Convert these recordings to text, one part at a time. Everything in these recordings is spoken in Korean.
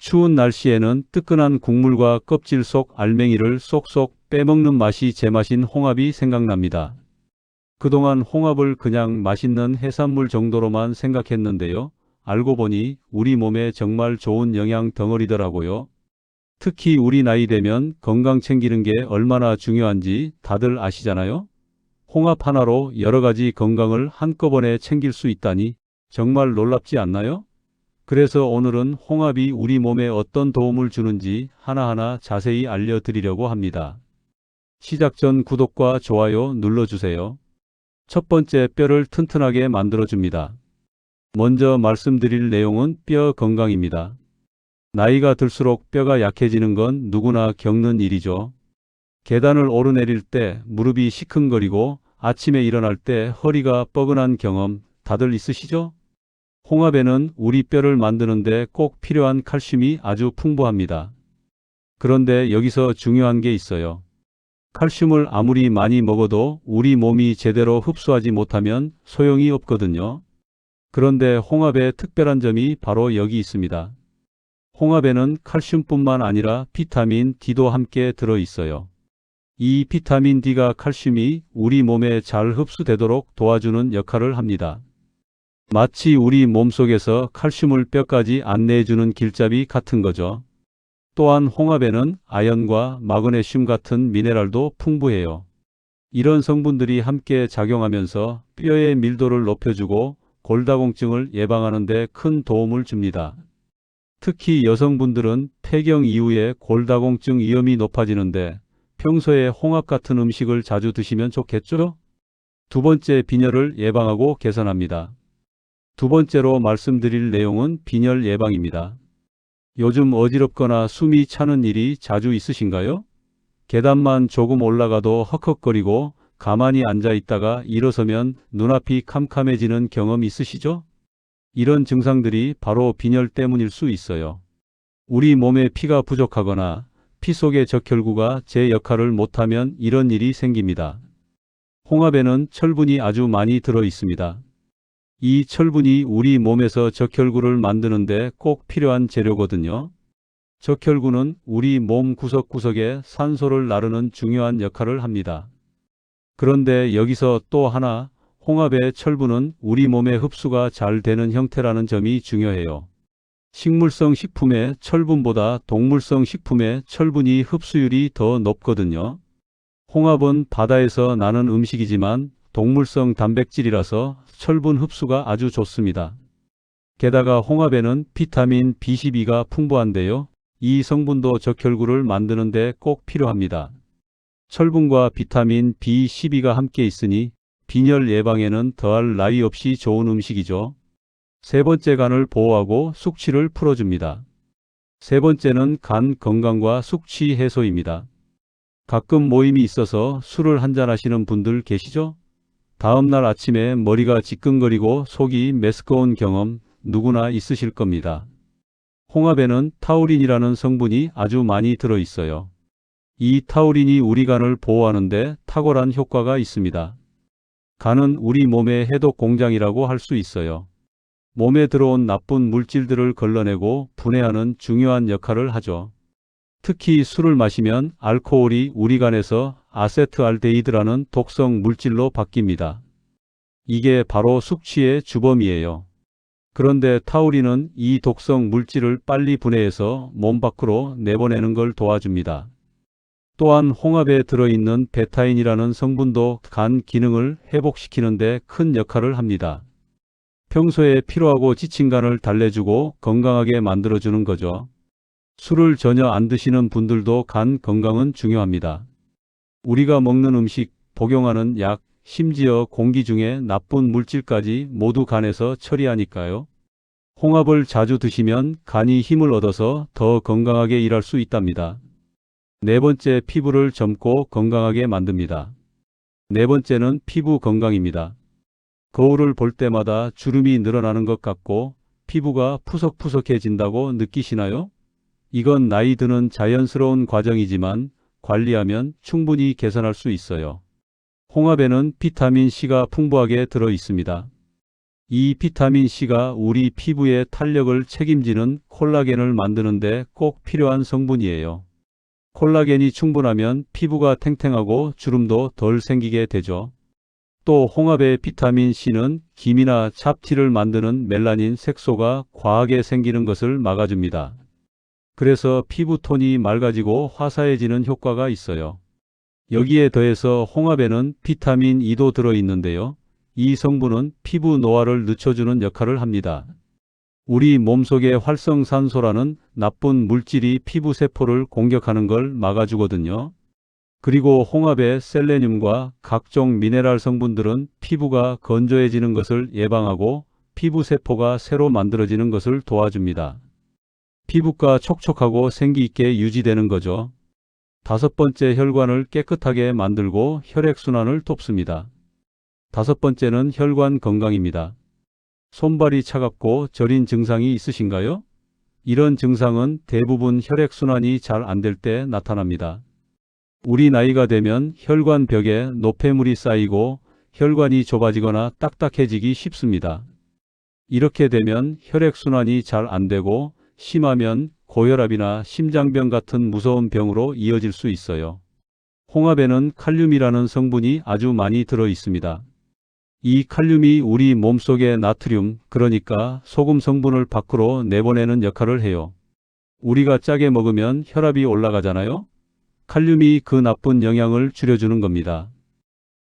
추운 날씨에는 뜨끈한 국물과 껍질 속 알맹이를 쏙쏙 빼먹는 맛이 제맛인 홍합이 생각납니다. 그동안 홍합을 그냥 맛있는 해산물 정도로만 생각했는데요. 알고 보니 우리 몸에 정말 좋은 영양 덩어리더라고요. 특히 우리 나이 되면 건강 챙기는 게 얼마나 중요한지 다들 아시잖아요? 홍합 하나로 여러 가지 건강을 한꺼번에 챙길 수 있다니 정말 놀랍지 않나요? 그래서 오늘은 홍합이 우리 몸에 어떤 도움을 주는지 하나하나 자세히 알려드리려고 합니다. 시작 전 구독과 좋아요 눌러주세요. 첫 번째, 뼈를 튼튼하게 만들어줍니다. 먼저 말씀드릴 내용은 뼈 건강입니다. 나이가 들수록 뼈가 약해지는 건 누구나 겪는 일이죠. 계단을 오르내릴 때 무릎이 시큰거리고 아침에 일어날 때 허리가 뻐근한 경험 다들 있으시죠? 홍합에는 우리 뼈를 만드는데 꼭 필요한 칼슘이 아주 풍부합니다. 그런데 여기서 중요한 게 있어요. 칼슘을 아무리 많이 먹어도 우리 몸이 제대로 흡수하지 못하면 소용이 없거든요. 그런데 홍합의 특별한 점이 바로 여기 있습니다. 홍합에는 칼슘뿐만 아니라 비타민 D도 함께 들어 있어요. 이 비타민 D가 칼슘이 우리 몸에 잘 흡수되도록 도와주는 역할을 합니다. 마치 우리 몸속에서 칼슘을 뼈까지 안내해주는 길잡이 같은 거죠. 또한 홍합에는 아연과 마그네슘 같은 미네랄도 풍부해요. 이런 성분들이 함께 작용하면서 뼈의 밀도를 높여주고 골다공증을 예방하는 데 큰 도움을 줍니다. 특히 여성분들은 폐경 이후에 골다공증 위험이 높아지는데 평소에 홍합 같은 음식을 자주 드시면 좋겠죠? 두 번째, 빈혈을 예방하고 개선합니다. 두 번째로 말씀드릴 내용은 빈혈 예방입니다. 요즘 어지럽거나 숨이 차는 일이 자주 있으신가요? 계단만 조금 올라가도 헉헉거리고 가만히 앉아 있다가 일어서면 눈앞이 캄캄해지는 경험 있으시죠? 이런 증상들이 바로 빈혈 때문일 수 있어요. 우리 몸에 피가 부족하거나 피 속의 적혈구가 제 역할을 못하면 이런 일이 생깁니다. 홍합에는 철분이 아주 많이 들어 있습니다. 이 철분이 우리 몸에서 적혈구를 만드는데 꼭 필요한 재료거든요. 적혈구는 우리 몸 구석구석에 산소를 나르는 중요한 역할을 합니다. 그런데 여기서 또 하나, 홍합의 철분은 우리 몸에 흡수가 잘 되는 형태라는 점이 중요해요. 식물성 식품의 철분보다 동물성 식품의 철분이 흡수율이 더 높거든요. 홍합은 바다에서 나는 음식이지만 동물성 단백질이라서 철분 흡수가 아주 좋습니다. 게다가 홍합에는 비타민 B12가 풍부한데요. 이 성분도 적혈구를 만드는 데 꼭 필요합니다. 철분과 비타민 B12가 함께 있으니 빈혈 예방에는 더할 나위 없이 좋은 음식이죠. 세 번째, 간을 보호하고 숙취를 풀어줍니다. 세 번째는 간 건강과 숙취 해소입니다. 가끔 모임이 있어서 술을 한잔 하시는 분들 계시죠? 다음날 아침에 머리가 지끈거리고 속이 메스꺼운 경험 누구나 있으실 겁니다. 홍합에는 타우린이라는 성분이 아주 많이 들어 있어요. 이 타우린이 우리 간을 보호하는 데 탁월한 효과가 있습니다. 간은 우리 몸의 해독 공장이라고 할 수 있어요. 몸에 들어온 나쁜 물질들을 걸러내고 분해하는 중요한 역할을 하죠. 특히 술을 마시면 알코올이 우리 간에서 아세트알데히드라는 독성 물질로 바뀝니다. 이게 바로 숙취의 주범이에요. 그런데 타우린은 이 독성 물질을 빨리 분해해서 몸 밖으로 내보내는 걸 도와줍니다. 또한 홍합에 들어있는 베타인이라는 성분도 간 기능을 회복시키는 데 큰 역할을 합니다. 평소에 피로하고 지친 간을 달래주고 건강하게 만들어주는 거죠. 술을 전혀 안 드시는 분들도 간 건강은 중요합니다. 우리가 먹는 음식, 복용하는 약, 심지어 공기 중에 나쁜 물질까지 모두 간에서 처리하니까요. 홍합을 자주 드시면 간이 힘을 얻어서 더 건강하게 일할 수 있답니다. 네 번째, 피부를 젊고 건강하게 만듭니다. 네 번째는 피부 건강입니다. 거울을 볼 때마다 주름이 늘어나는 것 같고 피부가 푸석푸석해진다고 느끼시나요? 이건 나이 드는 자연스러운 과정이지만 관리하면 충분히 개선할 수 있어요. 홍합에는 비타민 C가 풍부하게 들어 있습니다. 이 비타민 C가 우리 피부의 탄력을 책임지는 콜라겐을 만드는 데 꼭 필요한 성분이에요. 콜라겐이 충분하면 피부가 탱탱하고 주름도 덜 생기게 되죠. 또 홍합의 비타민 C는 기미나 잡티를 만드는 멜라닌 색소가 과하게 생기는 것을 막아줍니다. 그래서 피부톤이 맑아지고 화사해지는 효과가 있어요. 여기에 더해서 홍합에는 비타민 E도 들어있는데요. 이 성분은 피부 노화를 늦춰주는 역할을 합니다. 우리 몸속의 활성산소라는 나쁜 물질이 피부 세포를 공격하는 걸 막아주거든요. 그리고 홍합의 셀레늄과 각종 미네랄 성분들은 피부가 건조해지는 것을 예방하고 피부 세포가 새로 만들어지는 것을 도와줍니다. 피부가 촉촉하고 생기 있게 유지되는 거죠. 다섯 번째, 혈관을 깨끗하게 만들고 혈액순환을 돕습니다. 다섯 번째는 혈관 건강입니다. 손발이 차갑고 저린 증상이 있으신가요? 이런 증상은 대부분 혈액순환이 잘 안 될 때 나타납니다. 우리 나이가 되면 혈관 벽에 노폐물이 쌓이고 혈관이 좁아지거나 딱딱해지기 쉽습니다. 이렇게 되면 혈액순환이 잘 안 되고 심하면 고혈압이나 심장병 같은 무서운 병으로 이어질 수 있어요. 홍합에는 칼륨이라는 성분이 아주 많이 들어 있습니다. 이 칼륨이 우리 몸속의 나트륨, 그러니까 소금 성분을 밖으로 내보내는 역할을 해요. 우리가 짜게 먹으면 혈압이 올라가잖아요. 칼륨이 그 나쁜 영향을 줄여주는 겁니다.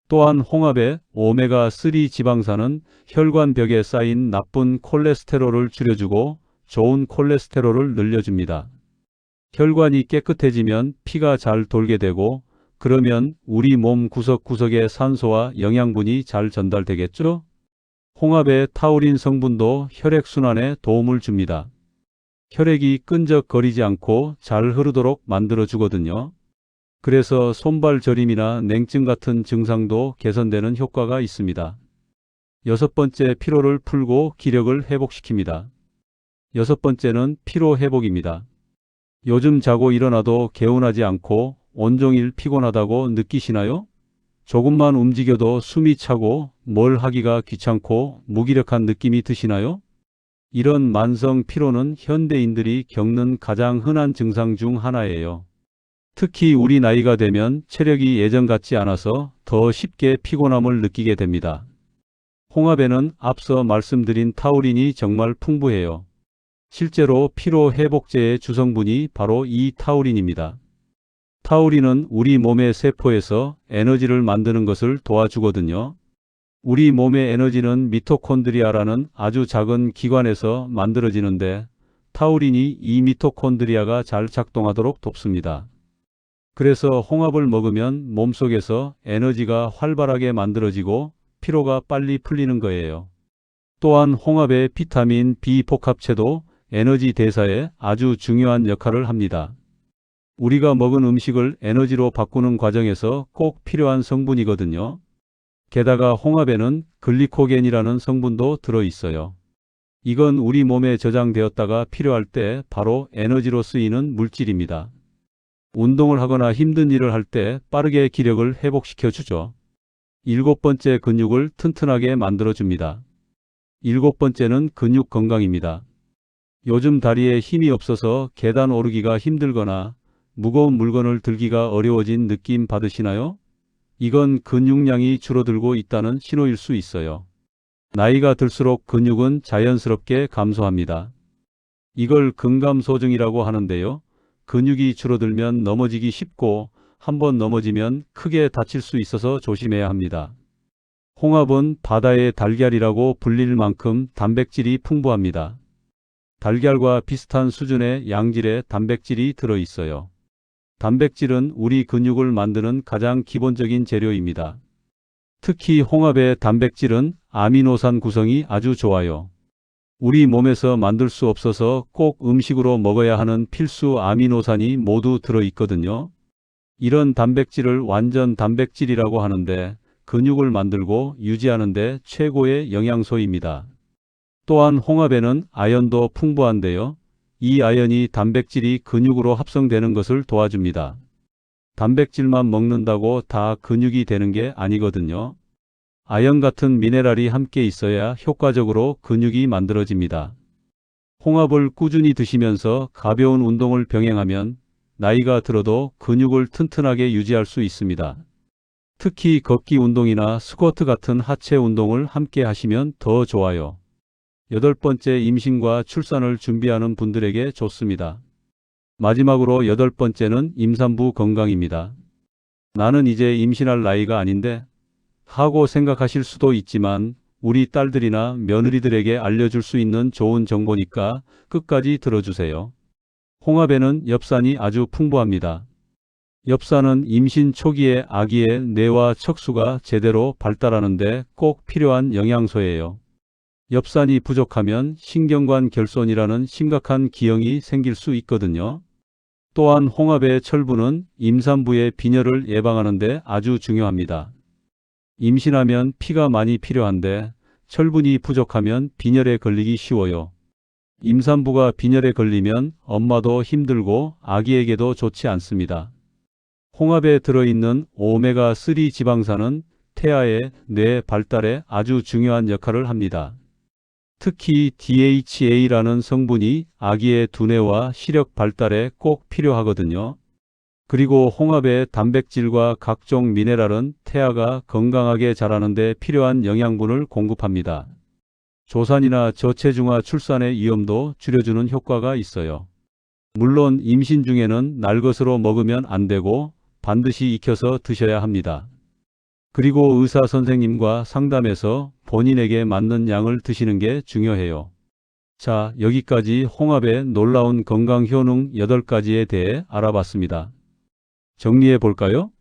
또한 홍합의 오메가3 지방산은 혈관 벽에 쌓인 나쁜 콜레스테롤을 줄여주고 좋은 콜레스테롤을 늘려줍니다. 혈관이 깨끗해지면 피가 잘 돌게 되고 그러면 우리 몸 구석구석에 산소와 영양분이 잘 전달되겠죠? 홍합의 타우린 성분도 혈액순환에 도움을 줍니다. 혈액이 끈적거리지 않고 잘 흐르도록 만들어주거든요. 그래서 손발 저림이나 냉증 같은 증상도 개선되는 효과가 있습니다. 여섯 번째, 피로를 풀고 기력을 회복시킵니다. 여섯 번째는 피로 회복입니다. 요즘 자고 일어나도 개운하지 않고 온종일 피곤하다고 느끼시나요? 조금만 움직여도 숨이 차고 뭘 하기가 귀찮고 무기력한 느낌이 드시나요? 이런 만성 피로는 현대인들이 겪는 가장 흔한 증상 중 하나예요. 특히 우리 나이가 되면 체력이 예전 같지 않아서 더 쉽게 피곤함을 느끼게 됩니다. 홍합에는 앞서 말씀드린 타우린이 정말 풍부해요. 실제로 피로 회복제의 주성분이 바로 이 타우린입니다. 타우린은 우리 몸의 세포에서 에너지를 만드는 것을 도와주거든요. 우리 몸의 에너지는 미토콘드리아라는 아주 작은 기관에서 만들어지는데 타우린이 이 미토콘드리아가 잘 작동하도록 돕습니다. 그래서 홍합을 먹으면 몸속에서 에너지가 활발하게 만들어지고 피로가 빨리 풀리는 거예요. 또한 홍합의 비타민 B 복합체도 에너지 대사에 아주 중요한 역할을 합니다. 우리가 먹은 음식을 에너지로 바꾸는 과정에서 꼭 필요한 성분이거든요. 게다가 홍합에는 글리코겐이라는 성분도 들어있어요. 이건 우리 몸에 저장되었다가 필요할 때 바로 에너지로 쓰이는 물질입니다. 운동을 하거나 힘든 일을 할 때 빠르게 기력을 회복시켜 주죠. 일곱 번째, 근육을 튼튼하게 만들어줍니다. 일곱 번째는 근육 건강입니다. 요즘 다리에 힘이 없어서 계단 오르기가 힘들거나 무거운 물건을 들기가 어려워진 느낌 받으시나요? 이건 근육량이 줄어들고 있다는 신호일 수 있어요. 나이가 들수록 근육은 자연스럽게 감소합니다. 이걸 근감소증이라고 하는데요. 근육이 줄어들면 넘어지기 쉽고 한번 넘어지면 크게 다칠 수 있어서 조심해야 합니다. 홍합은 바다의 달걀이라고 불릴 만큼 단백질이 풍부합니다. 달걀과 비슷한 수준의 양질의 단백질이 들어있어요. 단백질은 우리 근육을 만드는 가장 기본적인 재료입니다. 특히 홍합의 단백질은 아미노산 구성이 아주 좋아요. 우리 몸에서 만들 수 없어서 꼭 음식으로 먹어야 하는 필수 아미노산이 모두 들어있거든요. 이런 단백질을 완전 단백질이라고 하는데 근육을 만들고 유지하는 데 최고의 영양소입니다. 또한 홍합에는 아연도 풍부한데요. 이 아연이 단백질이 근육으로 합성되는 것을 도와줍니다. 단백질만 먹는다고 다 근육이 되는 게 아니거든요. 아연 같은 미네랄이 함께 있어야 효과적으로 근육이 만들어집니다. 홍합을 꾸준히 드시면서 가벼운 운동을 병행하면 나이가 들어도 근육을 튼튼하게 유지할 수 있습니다. 특히 걷기 운동이나 스쿼트 같은 하체 운동을 함께 하시면 더 좋아요. 8번째, 임신과 출산을 준비하는 분들에게 좋습니다. 마지막으로 8번째는 임산부 건강입니다. 나는 이제 임신할 나이가 아닌데 하고 생각하실 수도 있지만 우리 딸들이나 며느리들에게 알려줄 수 있는 좋은 정보니까 끝까지 들어주세요. 홍합에는 엽산이 아주 풍부합니다. 엽산은 임신 초기에 아기의 뇌와 척수가 제대로 발달하는데 꼭 필요한 영양소예요. 엽산이 부족하면 신경관 결손이라는 심각한 기형이 생길 수 있거든요. 또한 홍합의 철분은 임산부의 빈혈을 예방하는 데 아주 중요합니다. 임신하면 피가 많이 필요한데 철분이 부족하면 빈혈에 걸리기 쉬워요. 임산부가 빈혈에 걸리면 엄마도 힘들고 아기에게도 좋지 않습니다. 홍합에 들어있는 오메가3 지방산은 태아의 뇌 발달에 아주 중요한 역할을 합니다. 특히 DHA라는 성분이 아기의 두뇌와 시력 발달에 꼭 필요하거든요. 그리고 홍합의 단백질과 각종 미네랄은 태아가 건강하게 자라는 데 필요한 영양분을 공급합니다. 조산이나 저체중아 출산의 위험도 줄여주는 효과가 있어요. 물론 임신 중에는 날것으로 먹으면 안 되고 반드시 익혀서 드셔야 합니다. 그리고 의사 선생님과 상담해서 본인에게 맞는 양을 드시는 게 중요해요. 자, 여기까지 홍합의 놀라운 건강 효능 8가지에 대해 알아봤습니다. 정리해 볼까요?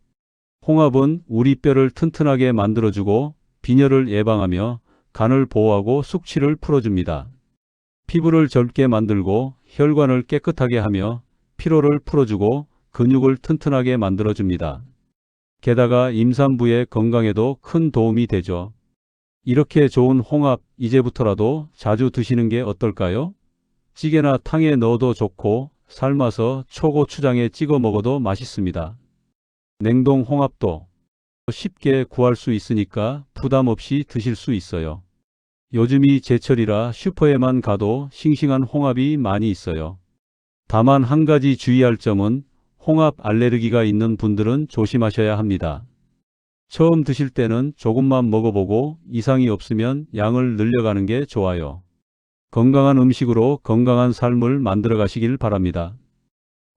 홍합은 우리 뼈를 튼튼하게 만들어주고 빈혈을 예방하며 간을 보호하고 숙취를 풀어줍니다. 피부를 젊게 만들고 혈관을 깨끗하게 하며 피로를 풀어주고 근육을 튼튼하게 만들어줍니다. 게다가 임산부의 건강에도 큰 도움이 되죠. 이렇게 좋은 홍합 이제부터라도 자주 드시는 게 어떨까요? 찌개나 탕에 넣어도 좋고 삶아서 초고추장에 찍어 먹어도 맛있습니다. 냉동 홍합도 쉽게 구할 수 있으니까 부담 없이 드실 수 있어요. 요즘이 제철이라 슈퍼에만 가도 싱싱한 홍합이 많이 있어요. 다만 한 가지 주의할 점은 홍합 알레르기가 있는 분들은 조심하셔야 합니다. 처음 드실 때는 조금만 먹어보고 이상이 없으면 양을 늘려가는 게 좋아요. 건강한 음식으로 건강한 삶을 만들어 가시길 바랍니다.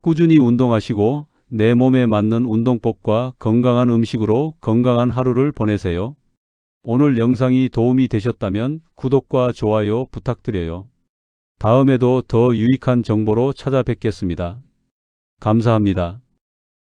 꾸준히 운동하시고 내 몸에 맞는 운동법과 건강한 음식으로 건강한 하루를 보내세요. 오늘 영상이 도움이 되셨다면 구독과 좋아요 부탁드려요. 다음에도 더 유익한 정보로 찾아뵙겠습니다. 감사합니다.